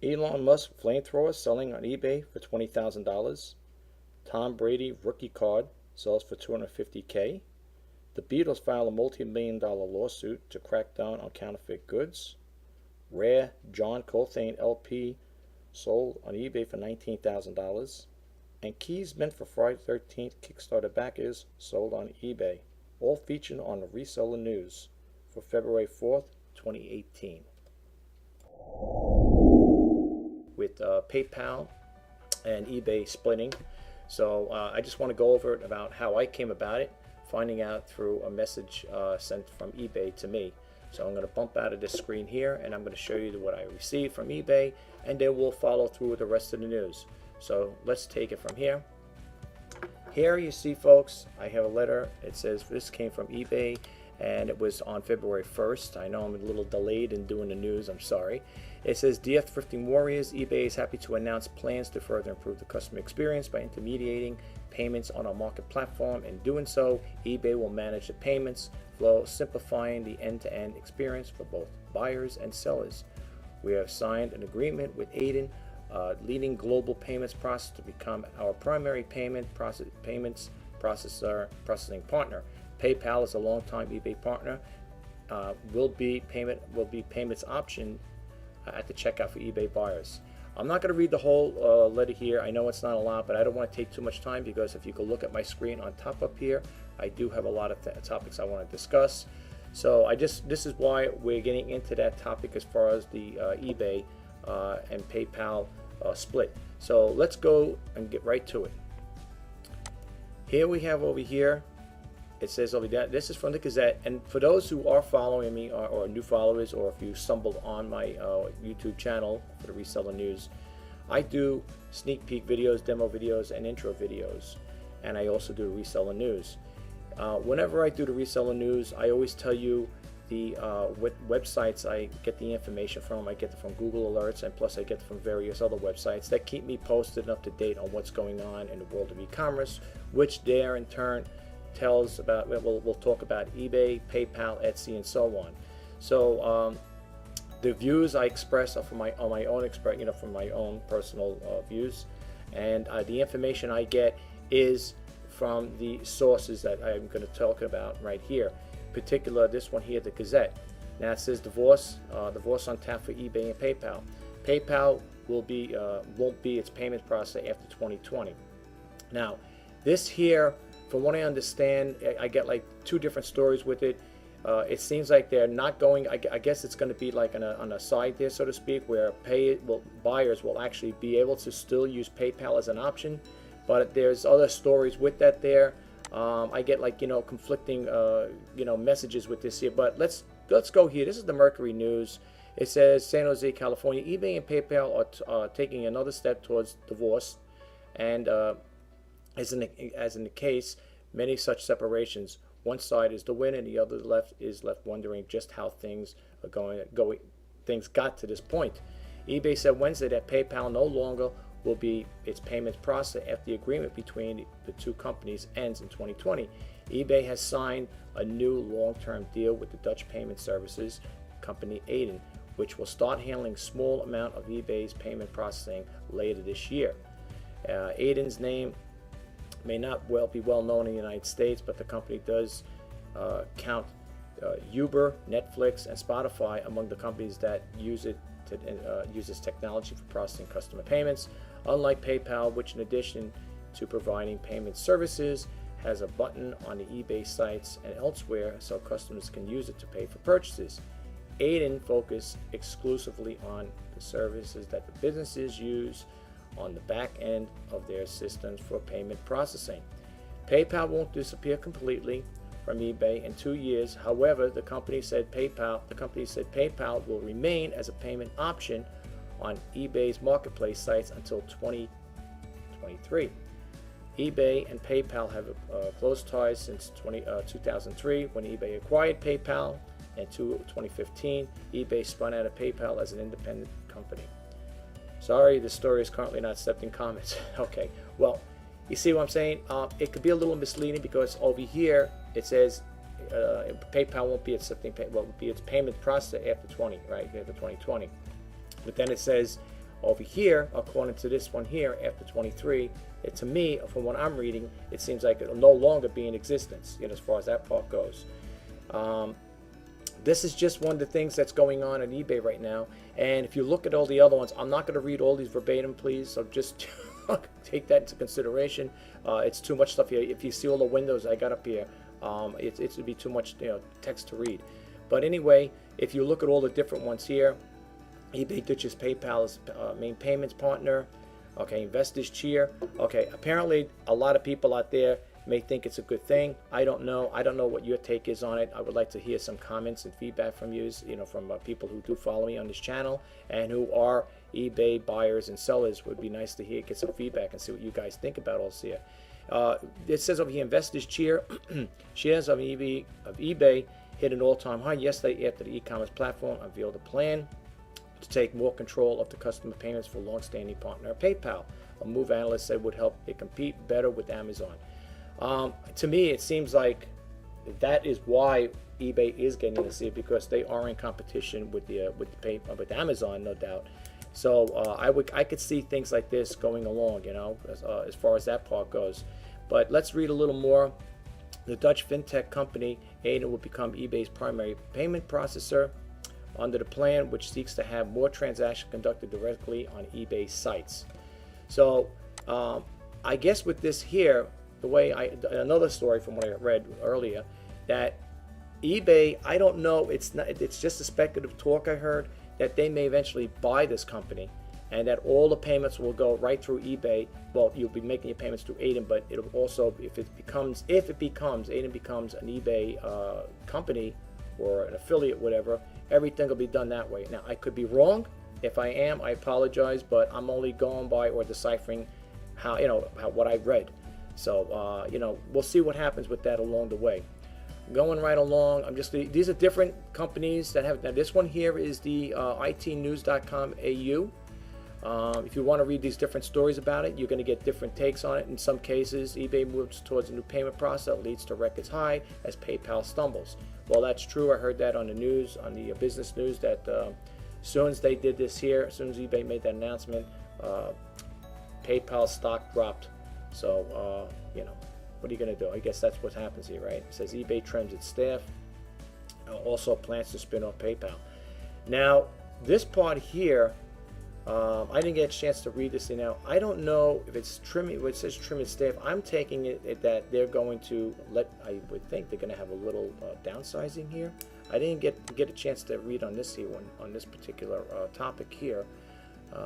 Elon Musk flamethrower selling on eBay for $20,000. Tom Brady rookie card sells for $250K. The Beatles file a multi-million-dollar lawsuit to crack down on counterfeit goods. Rare John Coltrane LP sold on eBay for $19,000. And keys meant for Friday the 13th Kickstarter backers sold on eBay. All featured on the Reseller News for February 4th, 2018. With PayPal and eBay splitting. So I just want to go over it about how I came about it, finding out through a message sent from eBay to me. So I'm going to bump out of this screen here, and I'm going to show you what I received from eBay, and then we'll follow through with the rest of the news. So let's take it from here. Here you see, folks, I have a letter. It says this came from eBay, and it was on February 1st. I know I'm a little delayed in doing the news. I'm sorry. It says, Dear Thrifting Warriors, eBay is happy to announce plans to further improve the customer experience by intermediating payments on our market platform. In doing so, eBay will manage the payments flow, simplifying the end-to-end experience for both buyers and sellers. We have signed an agreement with Aiden, leading global payments processor, to become our primary payments processing partner. PayPal is a longtime eBay partner. Will be payments option at the checkout for eBay buyers. I'm not going to read the whole letter here. I know it's not a lot, but I don't want to take too much time, because if you go look at my screen on top up here, I do have a lot of topics I want to discuss. So this is why we're getting into that topic as far as the eBay and PayPal split. So let's go and get right to it. Here we have over here, it says over there, this is from the Gazette, and for those who are following me or new followers, or if you stumbled on my YouTube channel for the Reseller News, I do sneak peek videos, demo videos, and intro videos, and I also do Reseller News. Whenever I do the Reseller News, I always tell you the what websites I get the information from. I get it from Google Alerts, and plus I get it from various other websites that keep me posted and up to date on what's going on in the world of e-commerce, which there in turn tells about, we'll talk about eBay, PayPal, Etsy, and so on. So the views I express are from my own from my own personal views, and the information I get is from the sources that I'm going to talk about right here. In particular, this one here, the Gazette. Now it says divorce on tap for eBay and PayPal. PayPal won't be its payment processor after 2020. Now, this here, from what I understand, I get like two different stories with it. It seems like they're not going. I guess it's going to be like on a side there, so to speak, where buyers will actually be able to still use PayPal as an option. But there's other stories with that there. I get like conflicting messages with this here. But let's go here. This is the Mercury News. It says San Jose, California, eBay and PayPal are taking another step towards divorce, and as in the case, many such separations, one side is the winner and the other is left wondering just how things are going. Things got to this point. eBay said Wednesday that PayPal no longer will be its payments processor after the agreement between the two companies ends in 2020. eBay has signed a new long-term deal with the Dutch payment services company Aiden, which will start handling small amount of eBay's payment processing later this year. Aiden's name may not be well known in the United States, but the company does count Uber, Netflix, and Spotify among the companies that use this technology for processing customer payments. Unlike PayPal, which in addition to providing payment services, has a button on the eBay sites and elsewhere so customers can use it to pay for purchases. Aiden focus exclusively on the services that the businesses use on the back end of their systems for payment processing. PayPal won't disappear completely from eBay in 2 years. However, the company said PayPal will remain as a payment option on eBay's marketplace sites until 2023. eBay and PayPal have close ties since 2003 when eBay acquired PayPal. In 2015, eBay spun out of PayPal as an independent company. Sorry, the story is currently not accepting comments. Okay, well, you see what I'm saying? It could be a little misleading because over here it says PayPal won't be accepting will be its payment processor after 2020. But then it says Over here, according to this one here, after 23, to me, from what I'm reading, it seems like it'll no longer be in existence, as far as that part goes. This is just one of the things that's going on eBay right now. And if you look at all the other ones, I'm not going to read all these verbatim, please. So just take that into consideration. It's too much stuff here. If you see all the windows I got up here, it would be too much text to read. But anyway, if you look at all the different ones here, eBay ditches PayPal as main payments partner. Okay, investors cheer. Okay, apparently a lot of people out there may think it's a good thing. I don't know what your take is on it. I would like to hear some comments and feedback from you, from people who do follow me on this channel and who are eBay buyers and sellers. Would be nice to get some feedback and see what you guys think about all this here. It says over here, investors cheer. Shares of eBay hit an all-time high yesterday after the e-commerce platform unveiled a plan to take more control of the customer payments for long-standing partner PayPal. A move analysts said would help it compete better with Amazon. To me, it seems like that is why eBay is getting this here, because they are in competition with with Amazon, no doubt. So I could see things like this going along, as far as that part goes. But let's read a little more. The Dutch fintech company Aiden will become eBay's primary payment processor under the plan, which seeks to have more transactions conducted directly on eBay sites. So I guess with this here, another story from what I read earlier, that eBay, I don't know, it's just a speculative talk I heard, that they may eventually buy this company and that all the payments will go right through eBay. Well, you'll be making your payments through Aiden, but it'll also, if Aiden becomes an eBay company or an affiliate, whatever, everything will be done that way. Now, I could be wrong. If I am, I apologize, but I'm only going by or deciphering what I've read. So, we'll see what happens with that along the way. Going right along, these are different companies that have, now this one here is the itnews.com AU. If you want to read these different stories about it, you're going to get different takes on it. In some cases, eBay moves towards a new payment process that leads to records high as PayPal stumbles. Well, that's true. I heard that on the news, on the business news, that as soon as they did this here, as soon as eBay made that announcement, PayPal stock dropped. So, what are you going to do? I guess that's what happens here, right? It says eBay trims its staff. Also plans to spin off PayPal. Now, this part here, I didn't get a chance to read this. I don't know if it's trimming. It says trim its staff. I'm taking it that they're going to I would think they're going to have a little downsizing here. I didn't get a chance to read on this here one, on this particular topic here.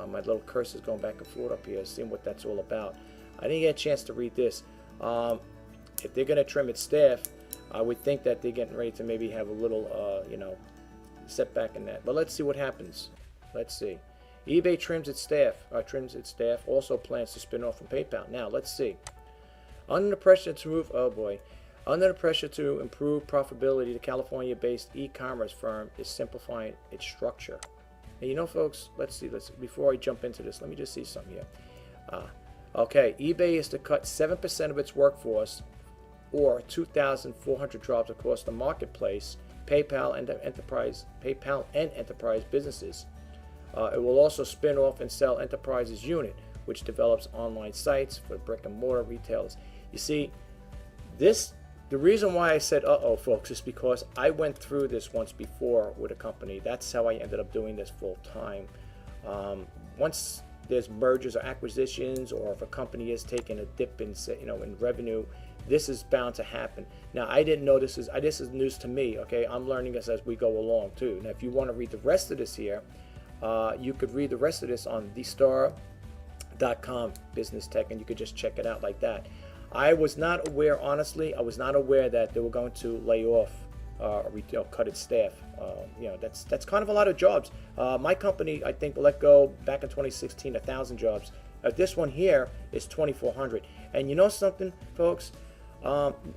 My little cursor is going back and forth up here, seeing what that's all about. I didn't get a chance to read this. If they're going to trim its staff, I would think that they're getting ready to maybe have a little, setback in that. But let's see what happens. Let's see. eBay trims its staff. Also plans to spin off from PayPal. Now let's see. Under the pressure to improve profitability, the California-based e-commerce firm is simplifying its structure. Now, folks, let's see. Before I jump into this, let me just see something here. Okay, eBay is to cut 7% of its workforce, or 2,400 jobs across the marketplace, PayPal and enterprise businesses. It will also spin off and sell Enterprises Unit, which develops online sites for brick and mortar retailers. You see, the reason why I said uh-oh, folks, is because I went through this once before with a company. That's how I ended up doing this full time. Once there's mergers or acquisitions, or if a company is taking a dip in revenue, this is bound to happen. Now, I didn't know this is news to me. Okay, I'm learning this as we go along too. Now, if you want to read the rest of this here, you could read the rest of this on thestar.com business tech, and you could just check it out like that. I was not aware, honestly, that they were going to lay off or cut its staff. That's kind of a lot of jobs. My company, I think, let go back in 2016 1,000 jobs. This one here is 2,400. And you know something, folks?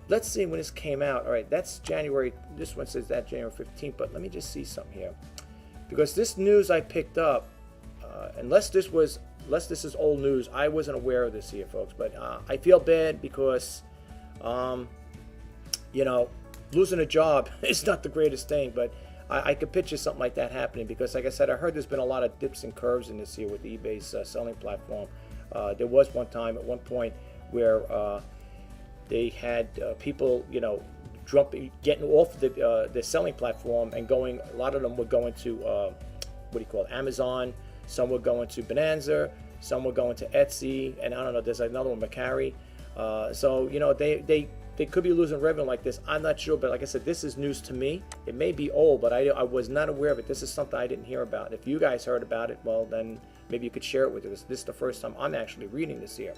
Let's see when this came out. All right, that's January. This one says that January 15th. But let me just see something here, because this news I picked up, unless this is old news, I wasn't aware of this here, folks. But I feel bad because, losing a job is not the greatest thing. But I could picture something like that happening because, like I said, I heard there's been a lot of dips and curves in this year with eBay's selling platform. There was one time at one point where they had people, getting off the selling platform and going. A lot of them were going to what do you call it, Amazon. Some were going to Bonanza. Some were going to Etsy, and I don't know. There's another one, Macari. So they could be losing revenue like this. I'm not sure, but like I said, this is news to me. It may be old, but I was not aware of it. This is something I didn't hear about. If you guys heard about it, well, then maybe you could share it with us. This is the first time I'm actually reading this here.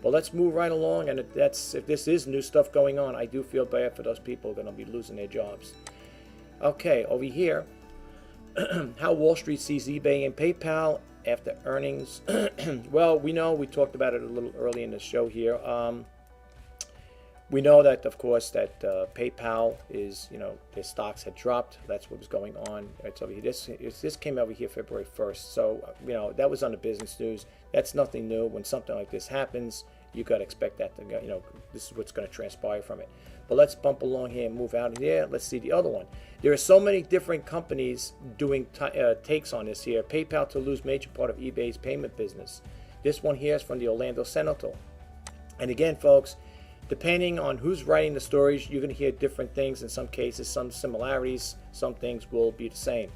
But let's move right along. And if this is new stuff going on, I do feel bad for those people who are going to be losing their jobs. Okay, over here, how Wall Street sees eBay and PayPal after earnings. Well, we talked about it a little early in the show here. We know that, of course, that PayPal is, their stocks had dropped. That's what was going on. It's over here. This came over here February 1st. So, that was on the business news. That's nothing new. When something like this happens, you got to expect that to go, this is what's going to transpire from it. But let's bump along here and move out of here. Let's see the other one. There are so many different companies doing takes on this here. PayPal to lose major part of eBay's payment business. This one here is from the Orlando Sentinel. And again, folks, depending on who's writing the stories, you're going to hear different things. In some cases, some similarities, some things will be the same.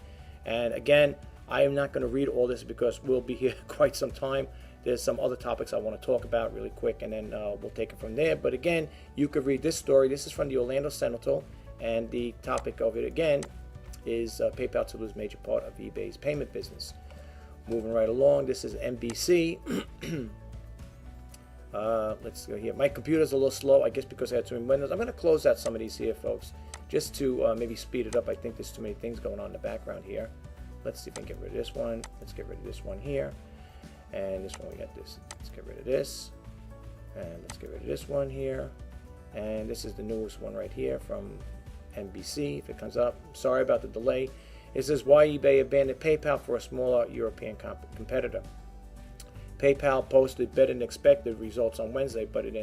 And again, I am not going to read all this because we'll be here quite some time. There's some other topics I want to talk about really quick, and then we'll take it from there. But again, you could read this story. This is from the Orlando Sentinel, and the topic of it again is PayPal to lose major part of eBay's payment business. Moving right along, this is NBC. Let's go here. My computer's a little slow, I guess, because I had too many windows. I'm going to close out some of these here, folks, just to maybe speed it up. I think there's too many things going on in the background here. Let's see if we can get rid of this one. Let's get rid of this one here. And this one, we got this. Let's get rid of this. And let's get rid of this one here. And this is the newest one right here from NBC, if it comes up. Sorry about the delay. It says, why eBay abandoned PayPal for a smaller European competitor. PayPal posted better than expected results on Wednesday, but it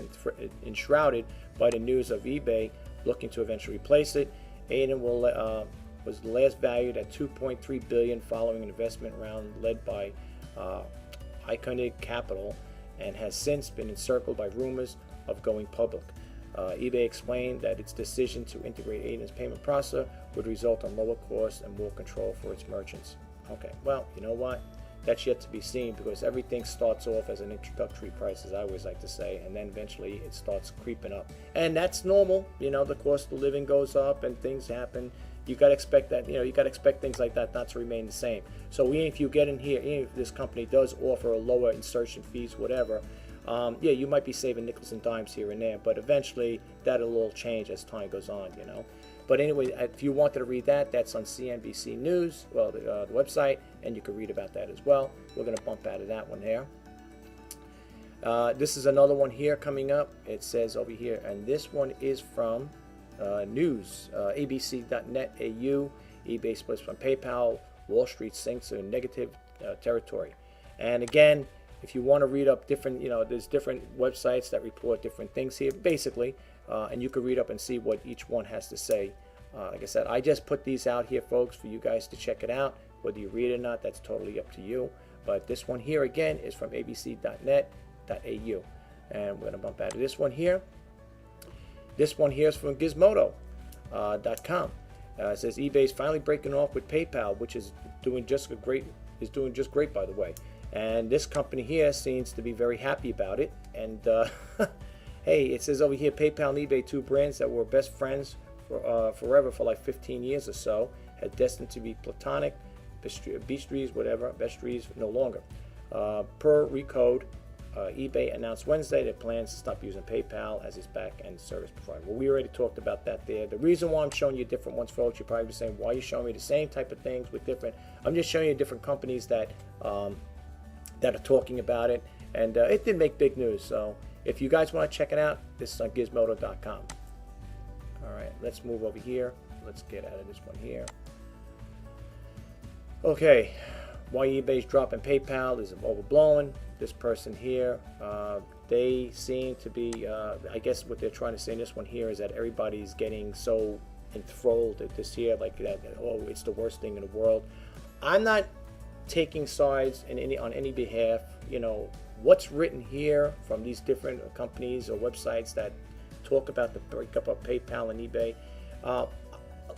enshrouded by the news of eBay looking to eventually replace it. Aiden was last valued at $2.3 billion following an investment round led by Iconic Capital, and has since been encircled by rumors of going public. eBay explained that its decision to integrate Aiden's payment processor would result in lower costs and more control for its merchants. Okay, well, you know what? That's yet to be seen, because everything starts off as an introductory price, as I always like to say, and then eventually it starts creeping up. And that's normal. The cost of living goes up and things happen. You got to expect that, you got to expect things like that not to remain the same. So even if you get in here, even if this company does offer a lower insertion fees, whatever, yeah, you might be saving nickels and dimes here and there, but eventually that'll all change as time goes on, But anyway, if you wanted to read that, that's on CNBC News, well, the website, and you can read about that as well. We're going to bump out of that one here. This is another one here coming up. It says over here, and this one is from news, abc.net AU, eBay splits from PayPal, Wall Street sinks in negative territory. And again, if you want to read up different, there's different websites that report different things here, basically, and you can read up and see what each one has to say. Like I said, I just put these out here, folks, for you guys to check it out. Whether you read it or not, that's totally up to you. But this one here, again, is from abc.net.au. And we're going to bump out of this one here. This one here is from Gizmodo.com. It says eBay's finally breaking off with PayPal, which is doing just great, by the way. And this company here seems to be very happy about it. And hey, it says over here, PayPal and eBay, two brands that were best friends for forever for like 15 years or so, had destined to be platonic, bestiaries, whatever, bestiaries no longer. Per Recode, eBay announced Wednesday their plans to stop using PayPal as its back-end service provider. Well, we already talked about that there. The reason why I'm showing you different ones, folks, you're probably saying, why are you showing me the same type of things with different? I'm just showing you different companies that that are talking about it, and it did make big news. So if you guys want to check it out, this is on Gizmodo.com. All right, let's move over here. Let's get out of this one here. Okay, why eBay's dropping PayPal is overblown. This person here, they seem to be, I guess what they're trying to say in this one here is that everybody's getting so enthralled at this here, like that. Oh, it's the worst thing in the world. I'm not taking sides on any behalf. You know, what's written here from these different companies or websites that talk about the breakup of PayPal and eBay.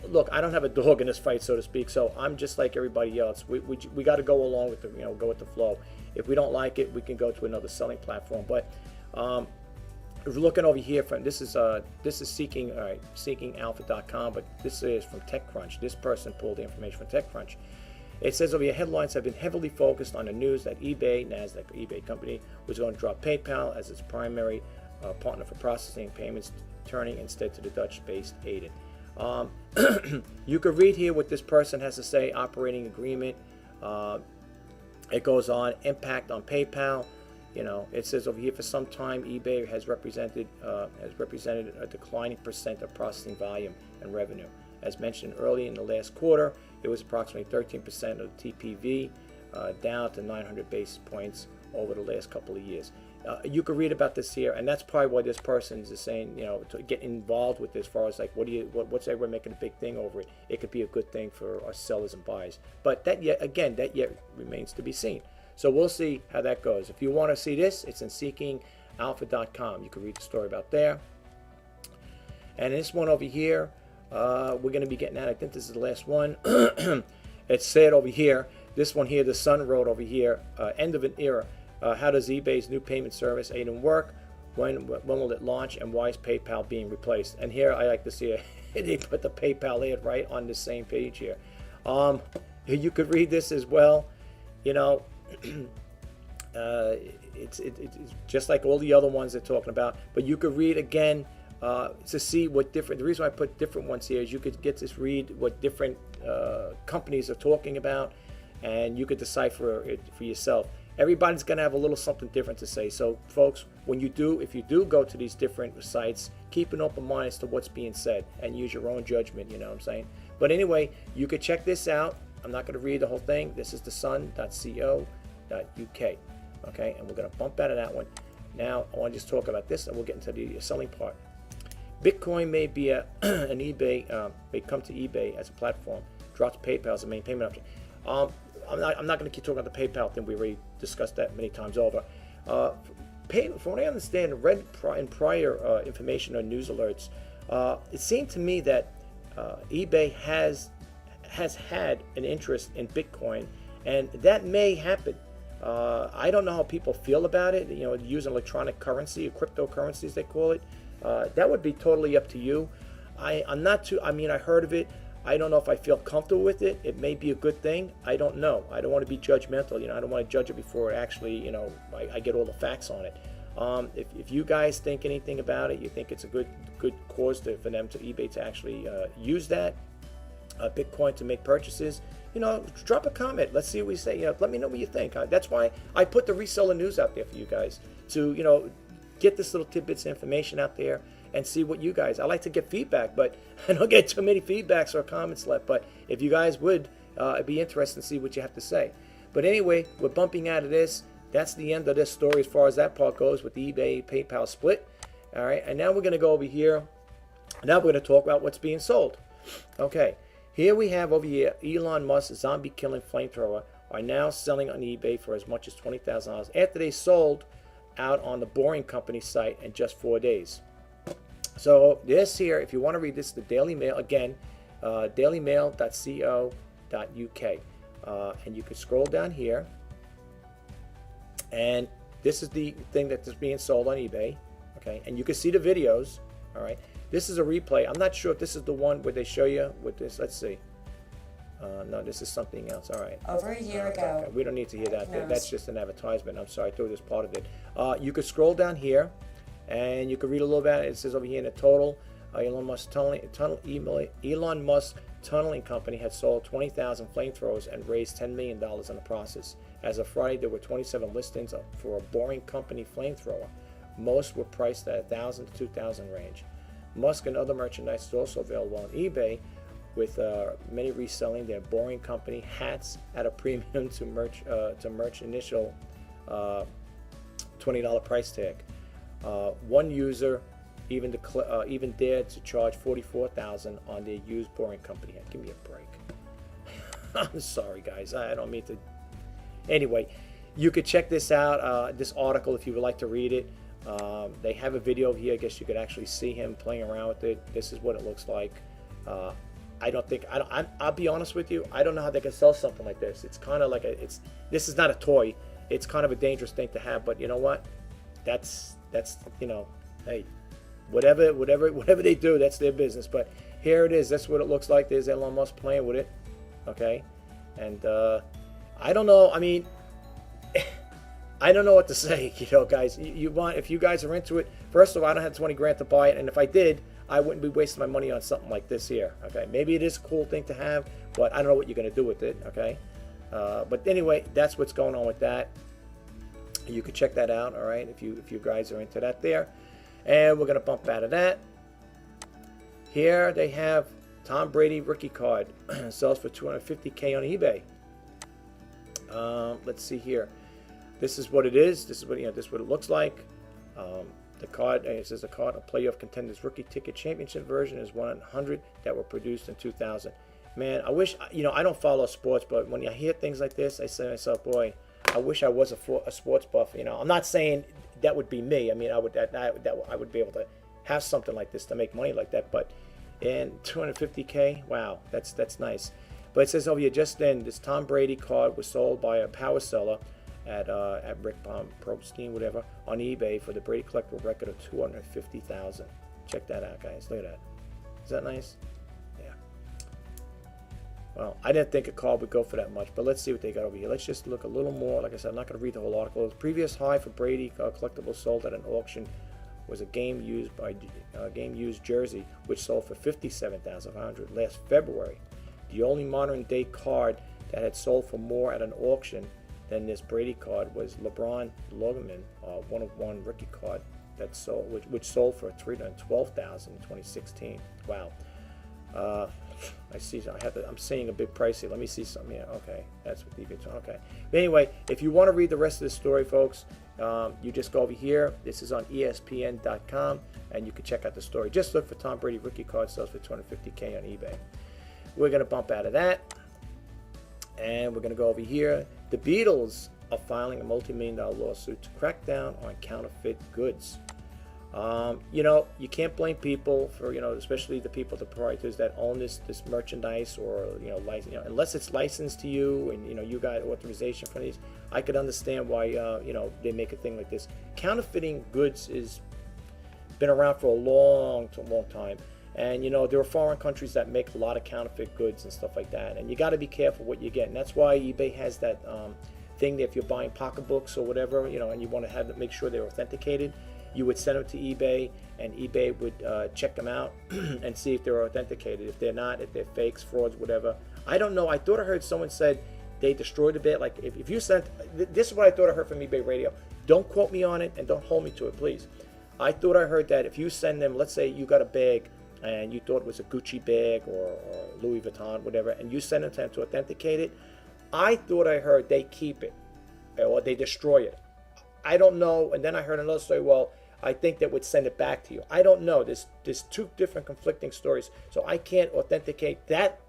Look, I don't have a dog in this fight, so to speak. So I'm just like everybody else. We got to go along with the go with the flow. If we don't like it, we can go to another selling platform. But if we're looking over here, this is seeking seekingalpha.com, but this is from TechCrunch. This person pulled the information from TechCrunch. It says over here, headlines have been heavily focused on the news that eBay, NASDAQ, eBay company, was going to drop PayPal as its primary partner for processing payments, turning instead to the Dutch-based Aiden. You could read here what this person has to say, operating agreement. It goes on, impact on PayPal. You know, it says over here, for some time, eBay has represented a declining percent of processing volume and revenue. As mentioned earlier in the last quarter, it was approximately 13% of TPV, down to 900 basis points over the last couple of years. You could read about this here, and that's probably why this person is saying, you know, to get involved with this, as far as like, what's everyone making a big thing over it? It could be a good thing for our sellers and buyers, but that yet remains to be seen. So we'll see how that goes. If you want to see this, it's in seekingalpha.com. You can read the story about there. And this one over here, we're going to be getting at. I think this is the last one. It said over here, this one here, the Sun wrote over here, end of an era. How does eBay's new payment service Aiden work? When will it launch? And why is PayPal being replaced? And here I like to see they put the PayPal ad right on the same page here. You could read this as well. You know, it's just like all the other ones they're talking about. But you could read again to see what different. The reason why I put different ones here is you could get to read what different companies are talking about, and you could decipher it for yourself. Everybody's going to have a little something different to say. So, folks, if you do go to these different sites, keep an open mind as to what's being said and use your own judgment, you know what I'm saying? But anyway, you could check this out. I'm not going to read the whole thing. This is thesun.co.uk. Okay, and we're going to bump out of that one. Now, I want to just talk about this, and we'll get into the selling part. Bitcoin may be an eBay, may come to eBay as a platform, drops PayPal as a main payment option. I'm not going to keep talking about the PayPal thing. We already discussed that many times over. From what I understand, read in prior information or news alerts, it seemed to me that eBay has had an interest in Bitcoin, and that may happen. I don't know how people feel about it. You know, using electronic currency, or cryptocurrency as they call it. That would be totally up to you. I'm not too. I mean, I heard of it. I don't know if I feel comfortable with it. It may be a good thing. I don't know. I don't want to be judgmental. You know, I don't want to judge it before actually, you know, I get all the facts on it. If you guys think anything about it, you think it's a good cause for them to eBay to actually use that Bitcoin to make purchases, you know, drop a comment. Let's see what we say. You know, let me know what you think. That's why I put the reseller news out there for you guys to, you know, get this little tidbits of information out there and see what you guys. I like to get feedback, but I don't get too many feedbacks or comments left. But if you guys would, it'd be interesting to see what you have to say. But anyway, we're bumping out of this. That's the end of this story as far as that part goes with the eBay PayPal split. All right, and now we're going to go over here. Now we're going to talk about what's being sold. Okay, here we have over here Elon Musk's zombie-killing flamethrower are now selling on eBay for as much as $20,000 after they sold out on the Boring Company site in just 4 days. So this here, if you want to read this, the Daily Mail, again, dailymail.co.uk. And you can scroll down here. And this is the thing that is being sold on eBay. Okay, and you can see the videos. All right, this is a replay. I'm not sure if this is the one where they show you with this. Let's see. No, this is something else. All right. Over a year ago. Okay. We don't need to hear that. That's just an advertisement. I'm sorry, I threw this part of it. You could scroll down here, and you can read a little about it. It says over here in the total, Elon Musk Tunneling Company had sold 20,000 flamethrowers and raised $10 million in the process. As of Friday, there were 27 listings for a Boring Company flamethrower. Most were priced at $1,000 to $2,000 range. Musk and other merchandise is also available on eBay, with many reselling their Boring Company hats at a premium to merch initial $20 price tag. One user even dared to charge $44,000 on their used boring company. Give me a break. I'm sorry, guys. I don't mean to. Anyway, you could check this out, this article, if you would like to read it. They have a video here. I guess you could actually see him playing around with it. This is what it looks like. I'll be honest with you. I don't know how they can sell something like this. It's kind of like this is not a toy. It's kind of a dangerous thing to have. But you know what? That's hey, whatever they do, that's their business. But here it is. That's what it looks like. There's Elon Musk playing with it. Okay, and I don't know. I mean, I don't know what to say. Guys, if you guys are into it. First of all, I don't have 20 grand to buy it, and if I did, I wouldn't be wasting my money on something like this here. Okay, maybe it is a cool thing to have, but I don't know what you're going to do with it. Okay, but anyway, that's what's going on with that. You can check that out. All right, if you guys are into that there, and we're going to bump out of that. Here they have Tom Brady rookie card sells for $250K on eBay. Let's see here. This is what it is. This is what it looks like. The card, it says a card, a playoff contenders rookie ticket championship version is 100 that were produced in 2000. Man, I wish, I don't follow sports, but when I hear things like this, I say to myself, boy, I wish I was a sports buff. I'm not saying that would be me. I mean, I would be able to have something like this to make money like that. But and 250K, wow, that's nice. But it says over here, just then, this Tom Brady card was sold by a power seller at Rjpasini, whatever, on eBay for the Brady collectible record of $250,000. Check that out, guys. Look at that. Is that nice? Yeah. Well, I didn't think a card would go for that much, but let's see what they got over here. Let's just look a little more. Like I said, I'm not going to read the whole article. The previous high for Brady collectible sold at an auction was a game used jersey, which sold for $57,500 last February. The only modern day card that had sold for more at an auction than this Brady card was LeBron Logan, 1-of-1 rookie card that sold, which sold for $312,000 in 2016. Wow. I see. I'm seeing a big price here. Let me see something here. Okay, that's what eBay. Okay. But anyway, if you want to read the rest of the story, folks, you just go over here. This is on ESPN.com, and you can check out the story. Just look for Tom Brady rookie card sells for $250K on eBay. We're going to bump out of that, and we're going to go over here. The Beatles are filing a multi-million-dollar lawsuit to crack down on counterfeit goods. You can't blame people for, especially the people, the proprietors that own this merchandise or, unless it's licensed to you and, you got authorization for these. I could understand why, they make a thing like this. Counterfeiting goods is been around for a long time. And, there are foreign countries that make a lot of counterfeit goods and stuff like that. And you got to be careful what you get. And that's why eBay has that thing that if you're buying pocketbooks or whatever, and you want to make sure they're authenticated, you would send them to eBay, and eBay would check them out and see if they're authenticated. If they're not, if they're fakes, frauds, whatever. I don't know. I thought I heard someone said they destroyed a bit. Like if you sent, this is what I thought I heard from eBay Radio. Don't quote me on it and don't hold me to it, please. I thought I heard that if you send them, let's say you got a bag and you thought it was a Gucci bag or Louis Vuitton, whatever, and you send it to them to authenticate it, I thought I heard they keep it or they destroy it. I don't know. And then I heard another story, well, I think that would send it back to you. I don't know. There's two different conflicting stories, so I can't authenticate that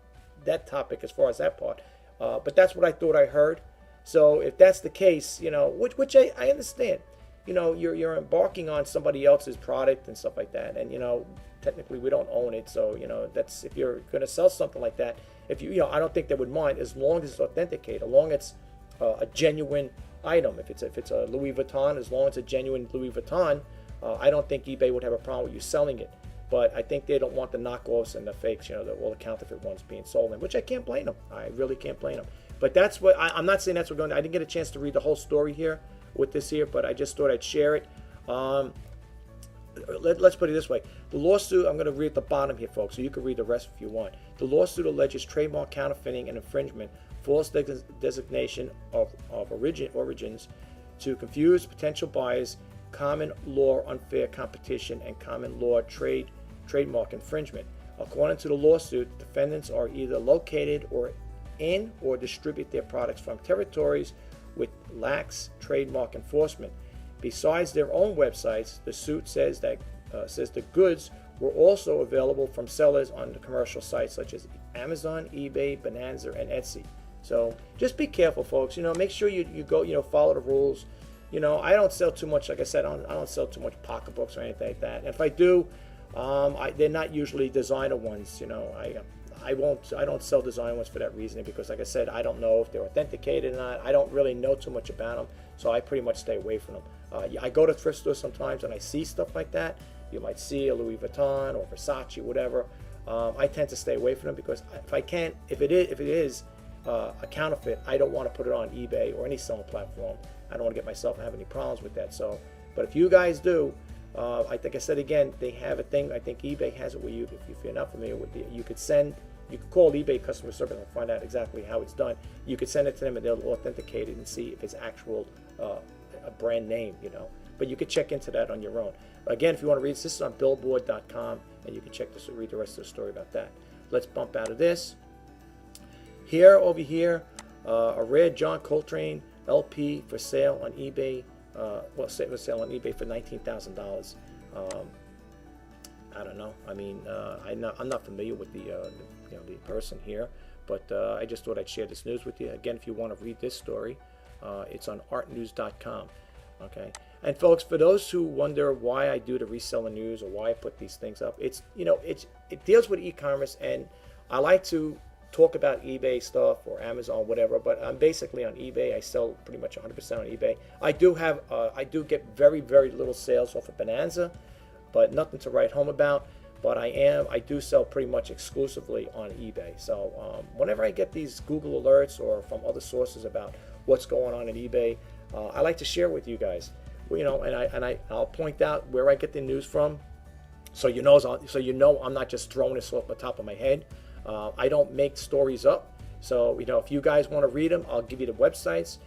topic as far as that part. But that's what I thought I heard. So if that's the case, which I understand. You're embarking on somebody else's product and stuff like that, and technically we don't own it. So that's, if you're going to sell something like that, if I don't think they would mind as long as it's authenticated, as long as it's a genuine item. If it's a Louis Vuitton, as long as it's a genuine Louis Vuitton, I don't think eBay would have a problem with you selling it. But I think they don't want the knockoffs and the fakes, all the counterfeit ones being sold in, which I can't blame them. I really can't blame them. But that's what I'm not saying that's what going on. I didn't get a chance to read the whole story here with this here, but I just thought I'd share it. Let's put it this way. The lawsuit, I'm going to read at the bottom here, folks, so you can read the rest if you want. The lawsuit alleges trademark counterfeiting and infringement, false designation of origins to confuse potential buyers, common law unfair competition, and common law trademark infringement. According to the lawsuit, defendants are either located or in or distribute their products from territories with lax trademark enforcement. Besides their own websites, the suit says that says the goods were also available from sellers on the commercial sites such as Amazon, eBay, Bonanza, and Etsy. So just be careful, folks. Make sure you go, follow the rules. I don't sell too much. Like I said, I don't sell too much pocketbooks or anything like that. And if I do, they're not usually designer ones. I don't sell designer ones for that reason, because like I said, I don't know if they're authenticated or not. I don't really know too much about them, so I pretty much stay away from them. I go to thrift stores sometimes and I see stuff like that. You might see a Louis Vuitton or Versace, whatever. I tend to stay away from them, because if it is a counterfeit, I don't want to put it on eBay or any selling platform. I don't want to get myself and have any problems with that. So, but if you guys do, I think I said again, they have a thing. I think eBay has it where you, if you're not familiar with it, you could call eBay customer service and find out exactly how it's done. You could send it to them and they'll authenticate it and see if it's actual a brand name, But you could check into that on your own. Again, if you want to read this is on billboard.com, and you can read the rest of the story about that. Let's bump out of this. Over here, a rare John Coltrane LP for sale on eBay. For sale on eBay for $19,000. I don't know. I mean, I'm not familiar with the person here, but I just thought I'd share this news with you. Again, if you want to read this story, it's on artnews.com. Okay. And folks, for those who wonder why I do the reseller news or why I put these things up, it deals with e-commerce, and I like to talk about eBay stuff or Amazon, whatever, but I'm basically on eBay. I sell pretty much 100% on eBay. I do get very, very little sales off of Bonanza, but nothing to write home about. But I do sell pretty much exclusively on eBay. So whenever I get these Google alerts or from other sources about what's going on at eBay, I like to share with you guys. I'll point out where I get the news from, so I'm not just throwing this off the top of my head. I don't make stories up. So if you guys want to read them, I'll give you the websites.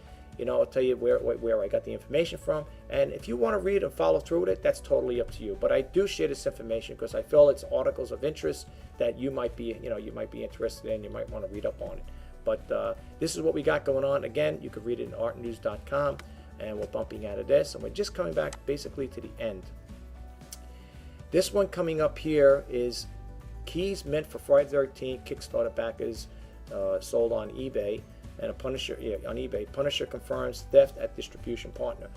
I'll tell you where I got the information from. And if you want to read and follow through with it, that's totally up to you. But I do share this information because I feel it's articles of interest that you might be interested in. You might want to read up on it. But this is what we got going on. Again, you can read it in artnews.com, and we're bumping out of this, and we're just coming back basically to the end. This one coming up here is keys meant for Friday the 13th Kickstarter backers, sold on eBay. And a Punisher on eBay. Punisher confirms theft at distribution partner.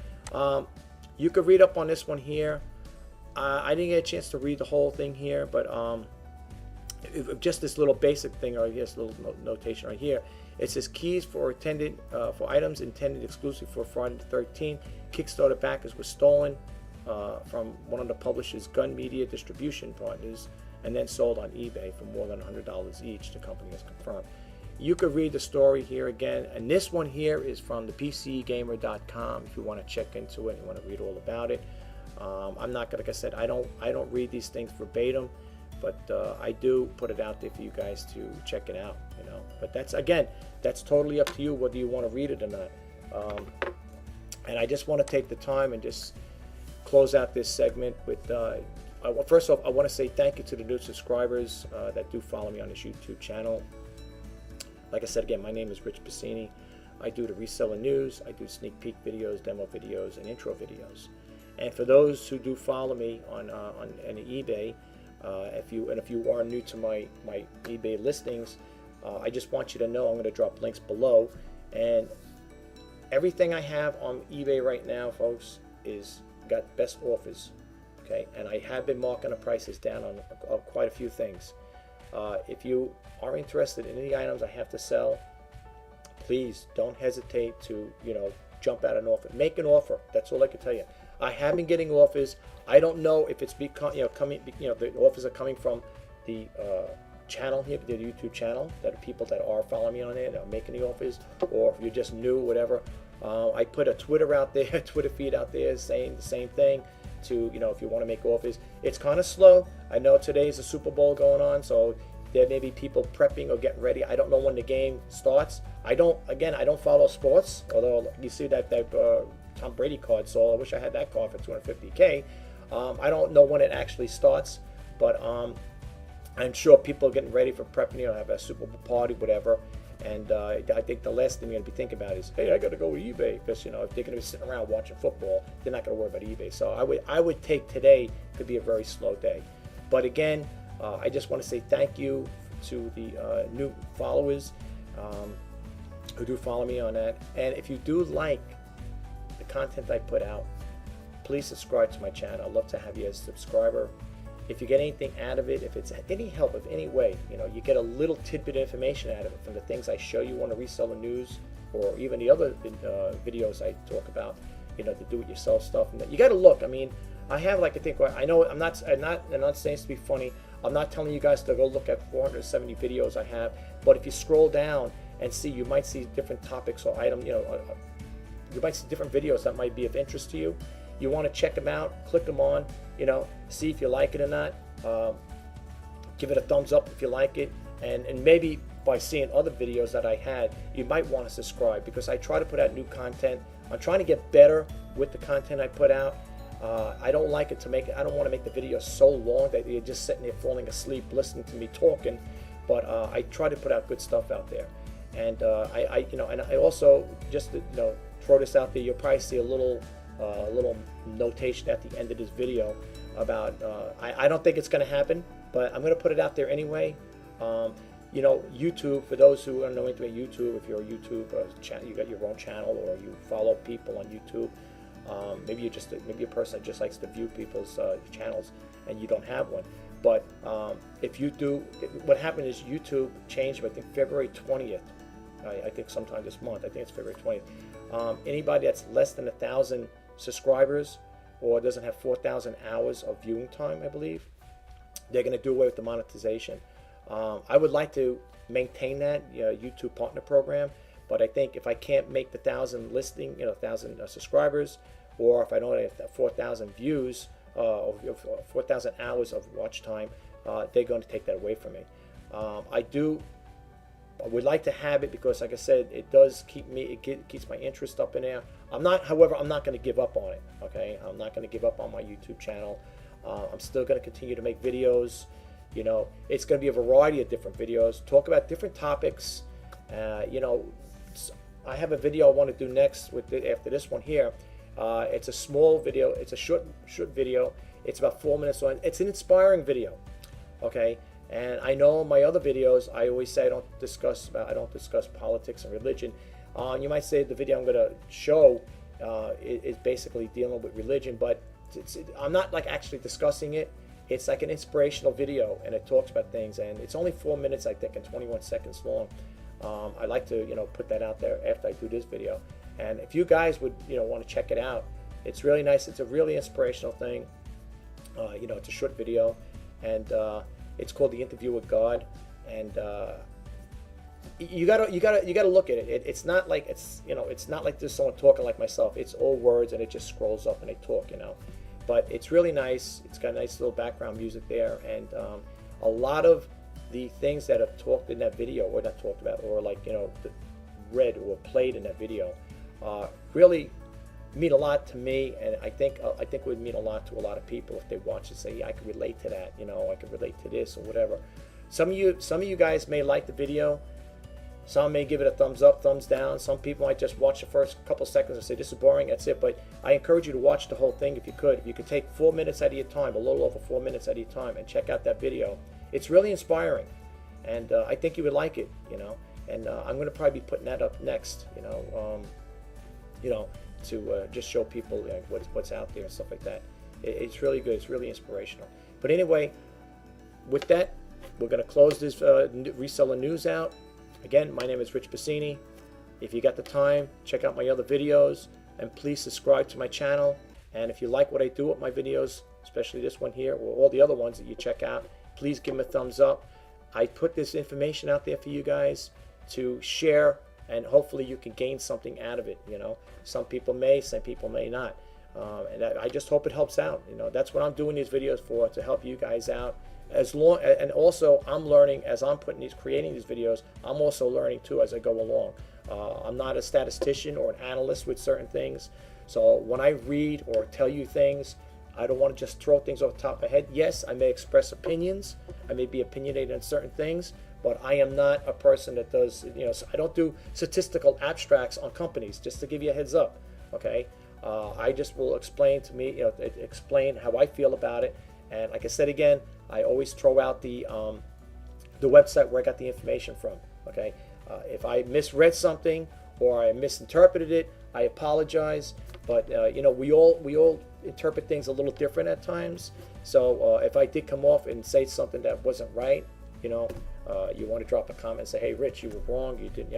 You could read up on this one here. I didn't get a chance to read the whole thing here, but just this little basic thing, or this little notation right here. It says keys for items intended exclusively for Friday the 13th. Kickstarter backers were stolen from one of the publisher's gun media distribution partners, and then sold on eBay for more than $100 each. The company has confirmed. You could read the story here again, and this one here is from the PCgamer.com if you want to check into it and want to read all about it. I'm not gonna, like I said, I don't read these things verbatim, but I do put it out there for you guys to check it out. But that's totally up to you whether you want to read it or not. And I just want to take the time and just close out this segment with. First off, I want to say thank you to the new subscribers that do follow me on this YouTube channel. Like I said again, my name is Rjpasini. I do the reseller news. I do sneak peek videos, demo videos, and intro videos. And for those who do follow me on eBay, if you are new to my eBay listings, I just want you to know I'm going to drop links below. And everything I have on eBay right now, folks, is got best offers. Okay, and I have been marking the prices down on quite a few things. If you are interested in any items I have to sell, please don't hesitate to jump at an offer. Make an offer. That's all I can tell you. I have been getting offers. I don't know if it's the offers are coming from the channel here, the YouTube channel, that are people that are following me on it and are making the offers, or if you're just new, whatever. I put a Twitter out there, Twitter feed out there saying the same thing. To if you want to make offers, it's kind of slow. I know today's the Super Bowl going on, so there may be people prepping or getting ready. I don't know when the game starts. I don't follow sports, although you see that Tom Brady card sold. I wish I had that card for $250K. I don't know when it actually starts, but I'm sure people are getting ready for prepping, have a Super Bowl party, whatever. And I think the last thing you're going to be thinking about is, hey, I got to go with eBay, because if they're going to be sitting around watching football, they're not going to worry about eBay. So I would take today could be a very slow day. But again, I just want to say thank you to the new followers who do follow me on that. And if you do like the content I put out, please subscribe to my channel. I'd love to have you as a subscriber. If you get anything out of it, if it's any help of any way, you get a little tidbit of information out of it from the things I show you on the Reseller News, or even the other videos I talk about, the do-it-yourself stuff. And you got to look. I mean, I have I know I'm not saying this to be funny. I'm not telling you guys to go look at 470 videos I have. But if you scroll down and see, you might see different topics or items. You might see different videos that might be of interest to you. You want to check them out, click them on, see if you like it or not. Give it a thumbs up if you like it. And maybe by seeing other videos that I had, you might want to subscribe, because I try to put out new content. I'm trying to get better with the content I put out. I don't want to make the videos so long that you're just sitting there falling asleep listening to me talking. But I try to put out good stuff out there. And I also, just to, throw this out there, you'll probably see a little notation at the end of this video about I don't think it's going to happen, but I'm going to put it out there anyway. YouTube, for those who don't know anything about YouTube, if you're a YouTube channel, you got your own channel, or you follow people on YouTube, maybe you're a person that just likes to view people's channels and you don't have one. But if you do, what happened is YouTube changed, I think February 20th. I think sometime this month. I think it's February 20th. Anybody that's less than 1,000 subscribers or doesn't have 4,000 hours of viewing time, I believe, they're going to do away with the monetization. I would like to maintain that YouTube partner program, but I think if I can't make the 1,000 listing, 1,000 subscribers, or if I don't have 4,000 views or 4,000 hours of watch time, they're going to take that away from me. I would like to have it because, like I said, it does keeps my interest up in there. However, I'm not going to give up on it. Okay, I'm not going to give up on my YouTube channel. I'm still going to continue to make videos. It's going to be a variety of different videos. Talk about different topics. I have a video I want to do next after this one here. It's a small video. It's a short video. It's about 4 minutes long. It's an inspiring video. Okay. And I know in my other videos, I always say I don't discuss politics and religion. You might say the video I'm going to show is basically dealing with religion, but I'm not actually discussing it. It's like an inspirational video, and it talks about things, and it's only 4 minutes, I think, and 21 seconds long. I like to put that out there after I do this video. And if you guys would want to check it out, it's really nice. It's a really inspirational thing. It's a short video, and it's called The Interview with God, and you gotta look at it. It's not like it's not like there's someone talking like myself. It's all words, and it just scrolls up and they talk, But it's really nice. It's got nice little background music there, and a lot of the things that have talked in that video, or not talked about, or read or played in that video, really mean a lot to me, and I think would mean a lot to a lot of people if they watch and say, yeah, I can relate to that, I can relate to this or whatever. Some of you guys may like the video. Some may give it a thumbs up, thumbs down. Some people might just watch the first couple seconds and say, this is boring, that's it. But I encourage you to watch the whole thing if you could. If you could take 4 minutes out of your time, a little over 4 minutes out of your time, and check out that video. It's really inspiring, and I think you would like it, And I'm going to probably be putting that up next, to just show people what's out there and stuff like that. It's really good. It's really inspirational. But anyway, with that, we're going to close this Reseller News out. Again, my name is Rjpasini. If you got the time, check out my other videos, and please subscribe to my channel. And if you like what I do with my videos, especially this one here, or all the other ones that you check out, please give them a thumbs up. I put this information out there for you guys to share, and hopefully you can gain something out of it. Some people may, some people may not, and I just hope it helps out. That's what I'm doing these videos for, to help you guys out. And also I'm learning as I'm creating these videos. I'm also learning too as I go along. I'm not a statistician or an analyst with certain things, so when I read or tell you things, I don't want to just throw things off the top of my head. Yes, I may express opinions. I may be opinionated on certain things, but I am not a person that does, so I don't do statistical abstracts on companies, just to give you a heads up, okay? I just will explain explain how I feel about it. And like I said again, I always throw out the website where I got the information from, okay? If I misread something or I misinterpreted it, I apologize. But we all interpret things a little different at times. So if I did come off and say something that wasn't right, you want to drop a comment and say, hey, Rich, you were wrong. You didn't,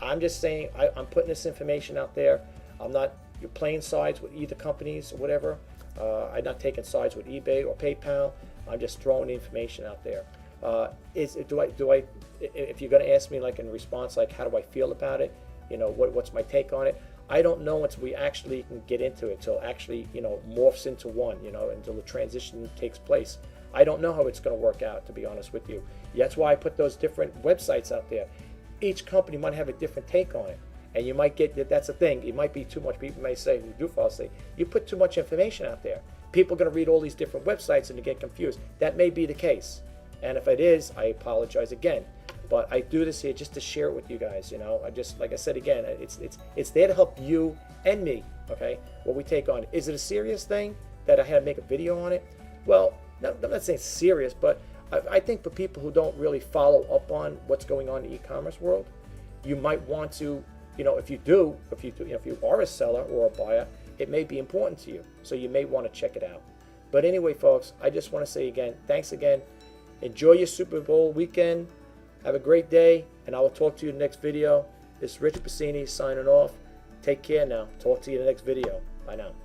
I'm just saying I'm putting this information out there. I'm not playing sides with either companies or whatever. I'm not taking sides with eBay or PayPal. I'm just throwing the information out there. If you're going to ask me like in response, like how do I feel about it? What's my take on it? I don't know until we actually can get into it, till actually morphs into one, until the transition takes place. I don't know how it's going to work out, to be honest with you. That's why I put those different websites out there. Each company might have a different take on it, and you might get that's the thing. It might be too much. People may say, who do falsely, you put too much information out there. People are going to read all these different websites and they get confused. That may be the case, and if it is, I apologize again. But I do this here just to share it with you guys. I just, like I said again, it's there to help you and me. Okay, what we take on. Is it a serious thing that I had to make a video on it? Well, no, I'm not saying serious, but I think for people who don't really follow up on what's going on in the e-commerce world, you might want to, if you are a seller or a buyer, it may be important to you. So you may want to check it out. But anyway, folks, I just want to say again, thanks again. Enjoy your Super Bowl weekend. Have a great day, and I will talk to you in the next video. This is Rjpasini signing off. Take care now. Talk to you in the next video. Bye now.